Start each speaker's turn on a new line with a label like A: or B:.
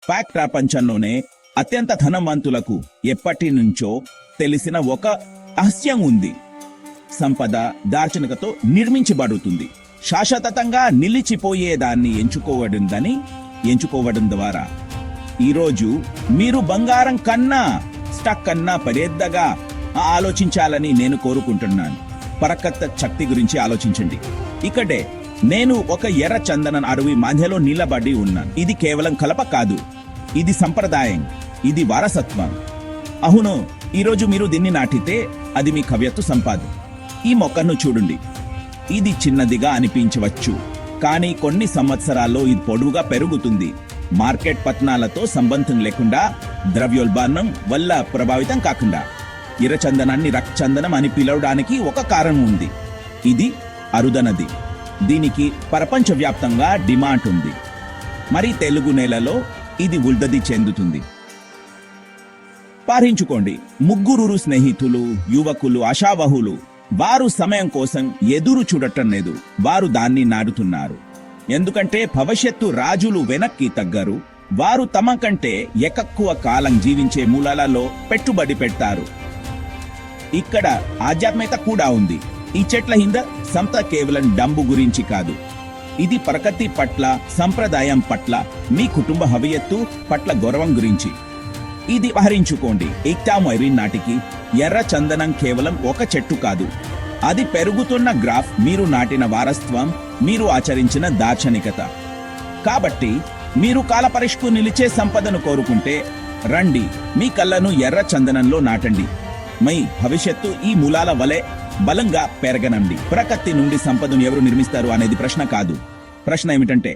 A: Fact ప్రపంచంలోనే అత్యంత ధనవంతులకు ఎప్పటి నుంచో తెలిసిన ఒక రహస్యం ఉంది. సంపద దార్శనికతో నిర్మించబడుతుంది. శాశ్వతంగా నిలిచిపోయేదాన్ని ఎంచుకోవడం ద్వారా ఈరోజు మీరు బంగారం కన్నా స్టాక్ కన్నా పెద్దగా ఆలోచించాలని నేను కోరుకుంటున్నాను. పరకత్త శక్తి గురించి ఆలోచించండి. ఇక్కడే నేను ఒక ఎర్ర చందనం అడవి మధ్యలో నిలబడి ఉన్నాను. ఇది కేవలం కలప కాదు, ఇది సంప్రదాయం, ఇది వారసత్వం. అవును, ఈరోజు మీరు దీన్ని నాటితే అది మీ కవ్యత్వ సంపాద. ఈ మొక్కను చూడండి. ఇది చిన్నదిగా అనిపించవచ్చు, కానీ కొన్ని సంవత్సరాల్లో ఇది పొడవుగా పెరుగుతుంది. మార్కెట్ పతనాలతో సంబంధం లేకుండా, ద్రవ్యోల్బణం వల్ల ప్రభావితం కాకుండా. ఎర్రచందనాన్ని రక్తచందనం అని పిలవడానికి ఒక కారణం ఉంది. ఇది అరుదనది. దీనికి ప్రపంచవ్యాప్తంగా డిమాండ్ ఉంది. మరి తెలుగు నేలలో ఇది వృద్ధి చెందుతుంది. పారించుకోండి. ముగ్గురు స్నేహితులు, యువకులు, ఆశావహులు. వారు సమయం కోసం ఎదురు చూడటం లేదు, వారు దాన్ని నాటుతున్నారు. ఎందుకంటే భవిష్యత్తు రాజులు వెనక్కి తగ్గరు. వారు తమ కంటే ఎక్కువ కాలం జీవించే మూలాలలో పెట్టుబడి పెడతారు. ఇక్కడ ఆధ్యాత్మికత కూడా ఉంది. ఈ చెట్ల హింద సంత కేవలం డబ్బు గురించి కాదు, ఇది ప్రకృతి పట్ల, సంప్రదాయం పట్ల, మీ కుటుంబ హవియత్తు పట్ల గౌరవం గురించి. ఇది వహరించుకోండి. ఏక్తామైరిన్ నాటికి ఎర్ర చందనం కేవలం ఒక చెట్టు కాదు, అది పెరుగుతున్న గ్రాఫ్, మీరు నాటిన వారసత్వం, మీరు ఆచరించిన దార్శనికత. కాబట్టి మీరు కాలపరిష్కు నిలిచే సంపదను కోరుకుంటే రండి, మీ కళ్ళను ఎర్ర చందనంలో నాటండి. మీ భవిష్యత్తు ఈ మూలాల వలె బలంగా పెరగనండి. ప్రకృతి నుండి సంపదను ఎవరు నిర్మిస్తారు అనేది ప్రశ్న కాదు. ప్రశ్న ఏమిటంటే